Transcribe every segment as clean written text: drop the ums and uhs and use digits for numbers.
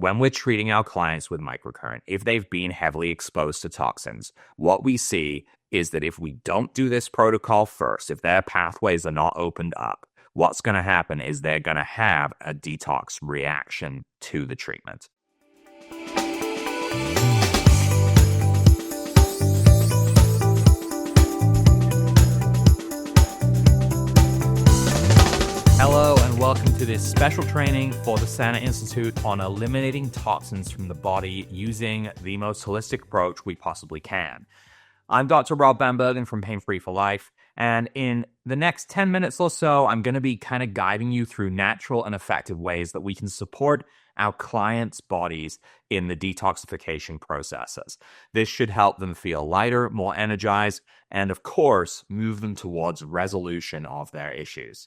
when we're treating our clients with microcurrent, if they've been heavily exposed to toxins, what we see is that if we don't do this protocol first, if their pathways are not opened up, what's going to happen is they're going to have a detox reaction to the treatment. Hello and welcome to this special training for the Sana Institute on eliminating toxins from the body using the most holistic approach we possibly can. I'm Dr. Rob Vanbergen from Pain Free for Life, and in the next 10 minutes or so, I'm going to be kind of guiding you through natural and effective ways that we can support our clients' bodies in the detoxification processes. This should help them feel lighter, more energized, and of course, move them towards resolution of their issues.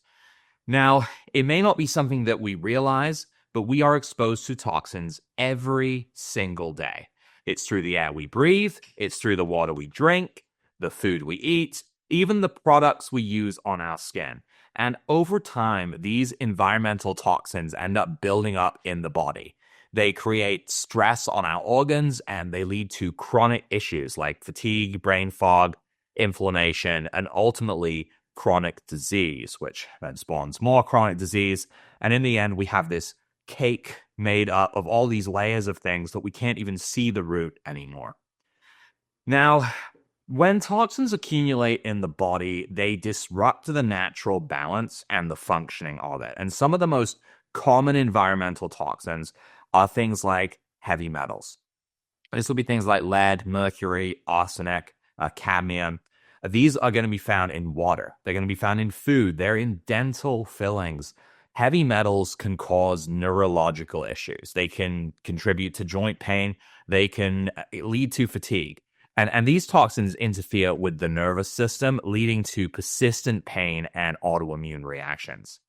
Now, it may not be something that we realize, but we are exposed to toxins every single day. It's through the air we breathe, it's through the water we drink, the food we eat, even the products we use on our skin. And over time, these environmental toxins end up building up in the body. They create stress on our organs and they lead to chronic issues like fatigue, brain fog, inflammation, and ultimately chronic disease, which then spawns more chronic disease. And in the end, we have this cake made up of all these layers of things that we can't even see the root anymore. Now, when toxins accumulate in the body, they disrupt the natural balance and the functioning of it. And some of the most common environmental toxins are things like heavy metals. This will be things like lead, mercury, arsenic, cadmium. These are going to be found in water. They're going to be found in food. They're in dental fillings. Heavy metals can cause neurological issues. They can contribute to joint pain. They can lead to fatigue. And these toxins interfere with the nervous system, leading to persistent pain and autoimmune reactions.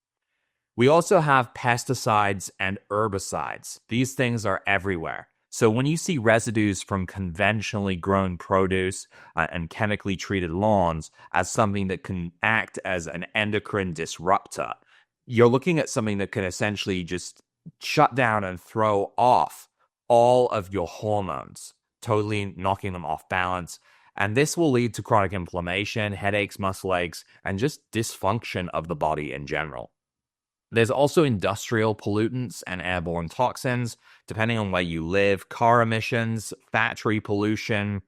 We also have pesticides and herbicides. These things are everywhere. So when you see residues from conventionally grown produce and chemically treated lawns as something that can act as an endocrine disruptor, you're looking at something that can essentially just shut down and throw off all of your hormones, totally knocking them off balance. And this will lead to chronic inflammation, headaches, muscle aches, and just dysfunction of the body in general. There's also industrial pollutants and airborne toxins, depending on where you live, car emissions, factory pollution,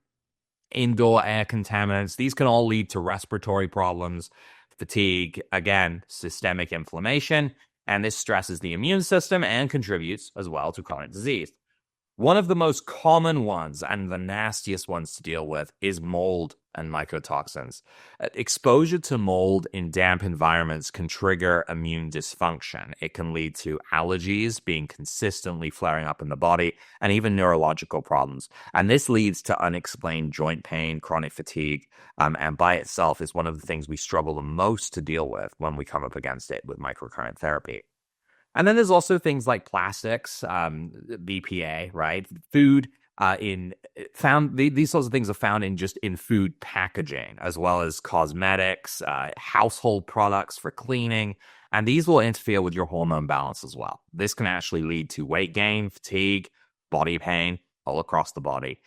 indoor air contaminants. These can all lead to respiratory problems, fatigue, again, systemic inflammation, and this stresses the immune system and contributes as well to chronic disease. One of the most common ones and the nastiest ones to deal with is mold and mycotoxins. Exposure to mold in damp environments can trigger immune dysfunction. It can lead to allergies being consistently flaring up in the body and even neurological problems. And this leads to unexplained joint pain, chronic fatigue, and by itself is one of the things we struggle the most to deal with when we come up against it with microcurrent therapy. And then there's also things like plastics, BPA, right? Food these sorts of things are found in food packaging, as well as cosmetics, household products for cleaning, and these will interfere with your hormone balance as well. This can actually lead to weight gain, fatigue, body pain, all across the body.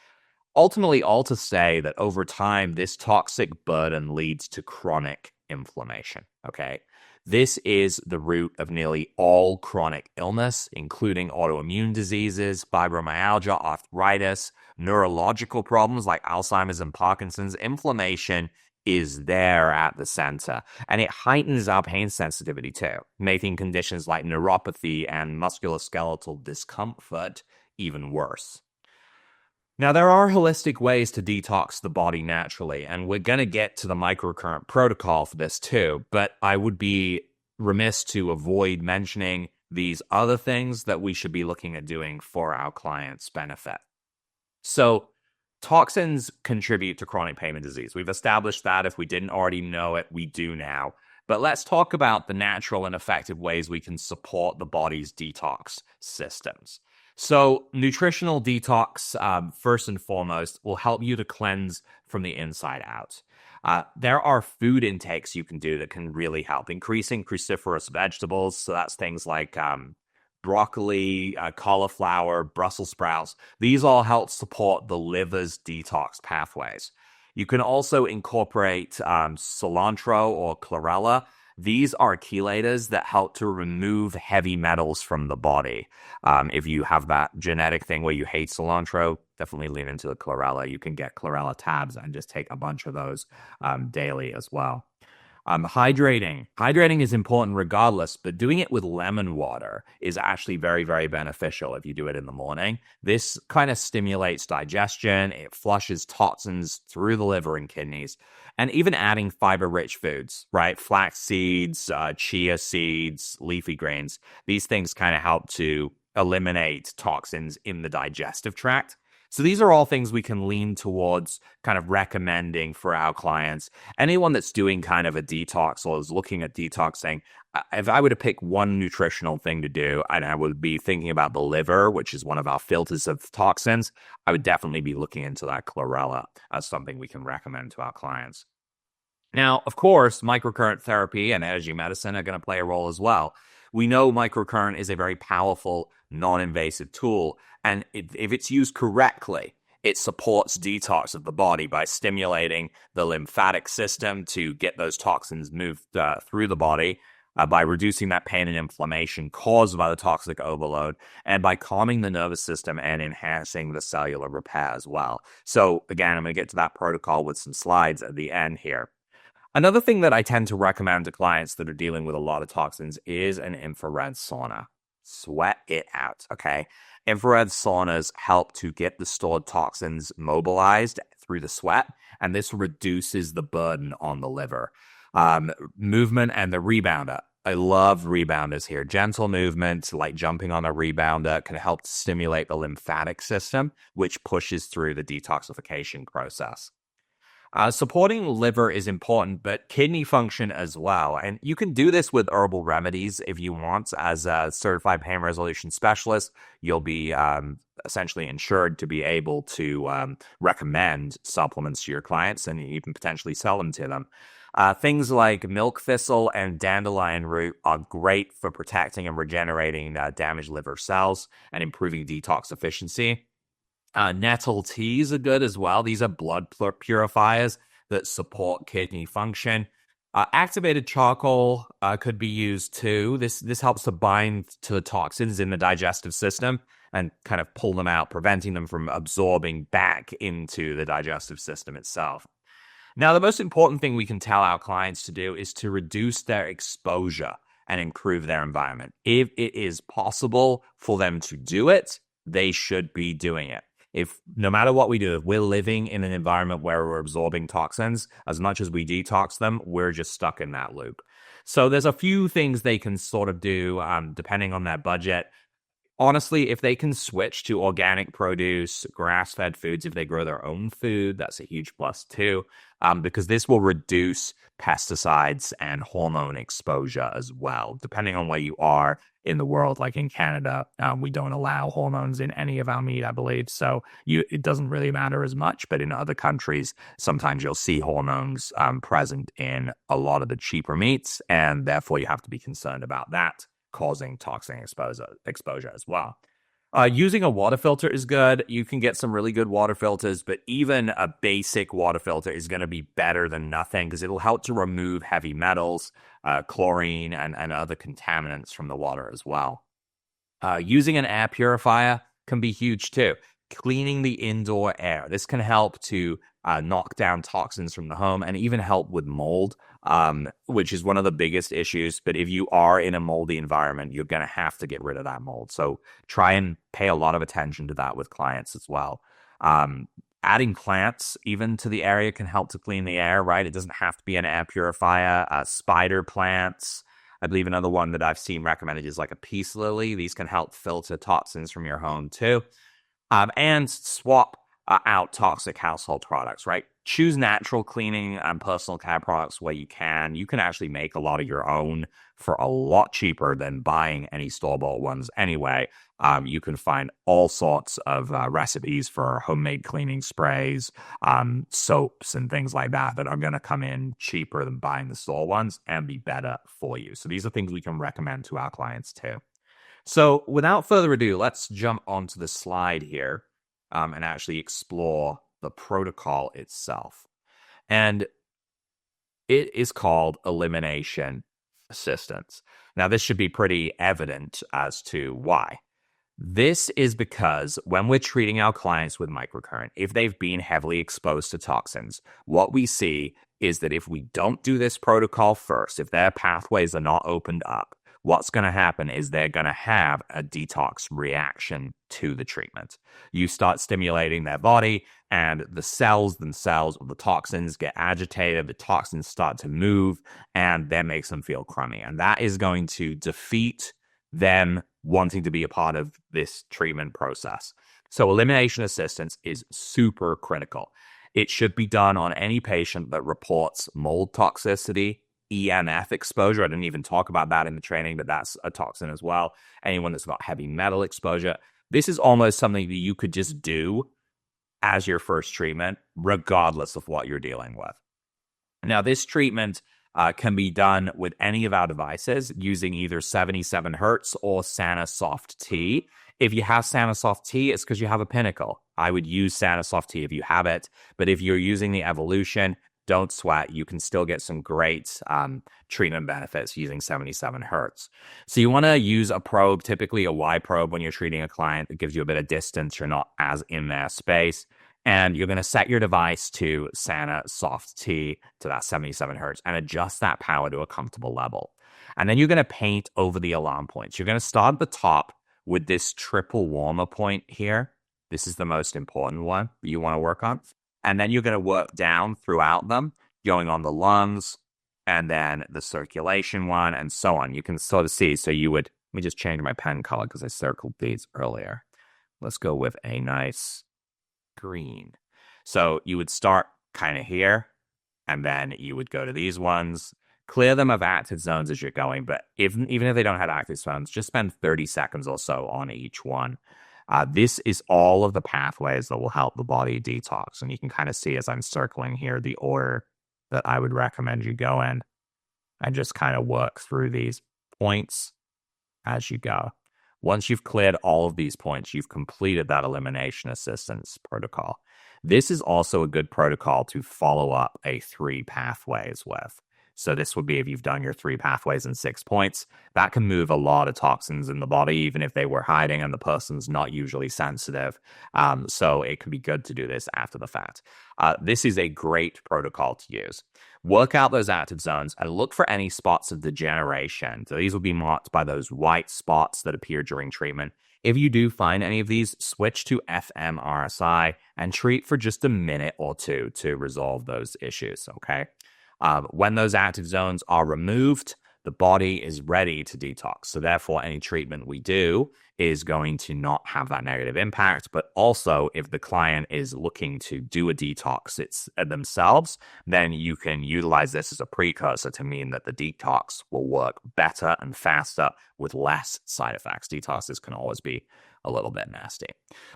Ultimately, all to say that over time, this toxic burden leads to chronic inflammation, okay? This is the root of nearly all chronic illness, including autoimmune diseases, fibromyalgia, arthritis, neurological problems like Alzheimer's and Parkinson's. Inflammation is there at the center, and it heightens our pain sensitivity too, making conditions like neuropathy and musculoskeletal discomfort even worse. Now, there are holistic ways to detox the body naturally, and we're going to get to the microcurrent protocol for this too, but I would be remiss to avoid mentioning these other things that we should be looking at doing for our clients' benefit. So, toxins contribute to chronic pain and disease. We've established that. If we didn't already know it, we do now. But let's talk about the natural and effective ways we can support the body's detox systems. So nutritional detox, first and foremost, will help you to cleanse from the inside out. There are food intakes you can do that can really help. Increasing cruciferous vegetables, so that's things like broccoli, cauliflower, Brussels sprouts. These all help support the liver's detox pathways. You can also incorporate cilantro or chlorella. These are chelators that help to remove heavy metals from the body. If you have that genetic thing where you hate cilantro, definitely lean into the chlorella. You can get chlorella tabs and just take a bunch of those daily as well. Hydrating. Hydrating is important regardless, but doing it with lemon water is actually very, very beneficial if you do it in the morning. This kind of stimulates digestion. It flushes toxins through the liver and kidneys. And even adding fiber-rich foods, right? Flax seeds, chia seeds, leafy greens. These things kind of help to eliminate toxins in the digestive tract. So these are all things we can lean towards kind of recommending for our clients. Anyone that's doing kind of a detox or is looking at detoxing, if I were to pick one nutritional thing to do, and I would be thinking about the liver, which is one of our filters of toxins, I would definitely be looking into that chlorella as something we can recommend to our clients. Now, of course, microcurrent therapy and energy medicine are going to play a role as well. We know microcurrent is a very powerful, non-invasive tool, and if it's used correctly, it supports detox of the body by stimulating the lymphatic system to get those toxins moved through the body, by reducing that pain and inflammation caused by the toxic overload, and by calming the nervous system and enhancing the cellular repair as well. So again, I'm going to get to that protocol with some slides at the end here. Another thing that I tend to recommend to clients that are dealing with a lot of toxins is an infrared sauna. Sweat it out, okay? Infrared saunas help to get the stored toxins mobilized through the sweat, and this reduces the burden on the liver. Movement and the rebounder. I love rebounders here. Gentle movement, like jumping on a rebounder, can help stimulate the lymphatic system, which pushes through the detoxification process. Supporting liver is important, but kidney function as well. And you can do this with herbal remedies if you want. As a certified pain resolution specialist, you'll be essentially insured to be able to recommend supplements to your clients and even potentially sell them to them. Things like milk thistle and dandelion root are great for protecting and regenerating damaged liver cells and improving detox efficiency. Nettle teas are good as well. These are blood purifiers that support kidney function. Activated charcoal could be used too. This helps to bind to the toxins in the digestive system and kind of pull them out, preventing them from absorbing back into the digestive system itself. Now, the most important thing we can tell our clients to do is to reduce their exposure and improve their environment. If it is possible for them to do it, they should be doing it. If no matter what we do, if we're living in an environment where we're absorbing toxins, as much as we detox them, we're just stuck in that loop. So there's a few things they can sort of do depending on their budget. Honestly, if they can switch to organic produce, grass-fed foods, if they grow their own food, that's a huge plus too, because this will reduce pesticides and hormone exposure as well. Depending on where you are in the world, like in Canada, we don't allow hormones in any of our meat, I believe. So it doesn't really matter as much. But in other countries, sometimes you'll see hormones present in a lot of the cheaper meats, and therefore you have to be concerned about that causing toxin exposure as well. Using a water filter is good. You can get some really good water filters, but even a basic water filter is going to be better than nothing because it'll help to remove heavy metals, chlorine, and other contaminants from the water as well. Using an air purifier can be huge too. Cleaning the indoor air. This can help to knock down toxins from the home and even help with mold, which is one of the biggest issues. But if you are in a moldy environment, you're going to have to get rid of that mold. So try and pay a lot of attention to that with clients as well. Adding plants even to the area can help to clean the air, right? It doesn't have to be an air purifier. Spider plants. I believe another one that I've seen recommended is like a peace lily. These can help filter toxins from your home too. And swap out toxic household products, right? Choose natural cleaning and personal care products where you can. You can actually make a lot of your own for a lot cheaper than buying any store-bought ones anyway. You can find all sorts of recipes for homemade cleaning sprays, soaps, and things like that that are going to come in cheaper than buying the store ones and be better for you. So these are things we can recommend to our clients too. So without further ado, let's jump onto the slide here and actually explore the protocol itself. And it is called Elimination Assistance. Now, this should be pretty evident as to why. This is because when we're treating our clients with microcurrent, if they've been heavily exposed to toxins, what we see is that if we don't do this protocol first, if their pathways are not opened up, what's going to happen is they're going to have a detox reaction to the treatment. You start stimulating their body, and the cells themselves of the toxins get agitated, the toxins start to move, and that makes them feel crummy. And that is going to defeat them wanting to be a part of this treatment process. So elimination assistance is super critical. It should be done on any patient that reports mold toxicity, EMF exposure. I didn't even talk about that in the training, but that's a toxin as well. Anyone that's got heavy metal exposure. This is almost something that you could just do as your first treatment, regardless of what you're dealing with. Now, this treatment can be done with any of our devices using either 77 Hertz or SanaSoft T. If you have SanaSoft T, it's because you have a Pinnacle. I would use SanaSoft T if you have it, but if you're using the Evolution, don't sweat. You can still get some great treatment benefits using 77 Hertz. So you want to use a probe, typically a Y probe when you're treating a client that gives you a bit of distance. You're not as in their space. And you're going to set your device to SanaSoft T to that 77 Hertz and adjust that power to a comfortable level. And then you're going to paint over the alarm points. You're going to start at the top with this triple warmer point here. This is the most important one you want to work on. And then you're going to work down throughout them, going on the lungs and then the circulation one and so on. You can sort of see. So let me just change my pen color because I circled these earlier. Let's go with a nice green. So you would start kind of here, and then you would go to these ones, clear them of active zones as you're going. But even if they don't have active zones, just spend 30 seconds or so on each one. This is all of the pathways that will help the body detox. And you can kind of see as I'm circling here the order that I would recommend you go in and just kind of work through these points as you go. Once you've cleared all of these points, you've completed that elimination assistance protocol. This is also a good protocol to follow up a 3 pathways with. So this would be if you've done your 3 pathways and 6 points, that can move a lot of toxins in the body, even if they were hiding and the person's not usually sensitive. So it can be good to do this after the fact. This is a great protocol to use. Work out those active zones and look for any spots of degeneration. So these will be marked by those white spots that appear during treatment. If you do find any of these, switch to fMRSI and treat for just a minute or 2 to resolve those issues, okay? When those active zones are removed, the body is ready to detox. So therefore, any treatment we do is going to not have that negative impact. But also, if the client is looking to do a detox themselves, then you can utilize this as a precursor to mean that the detox will work better and faster with less side effects. Detoxes can always be a little bit nasty.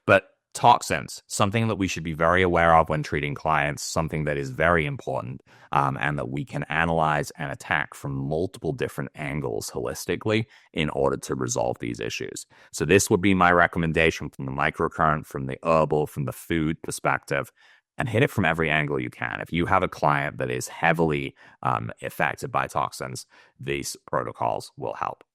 But toxins, something that we should be very aware of when treating clients, something that is very important and that we can analyze and attack from multiple different angles holistically in order to resolve these issues. So this would be my recommendation from the microcurrent, from the herbal, from the food perspective, and hit it from every angle you can. If you have a client that is heavily affected by toxins, these protocols will help.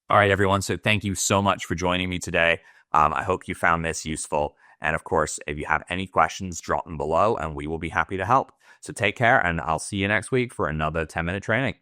All right, everyone. So thank you so much for joining me today. I hope you found this useful. And of course, if you have any questions, drop them below and we will be happy to help. So take care, and I'll see you next week for another 10-minute training.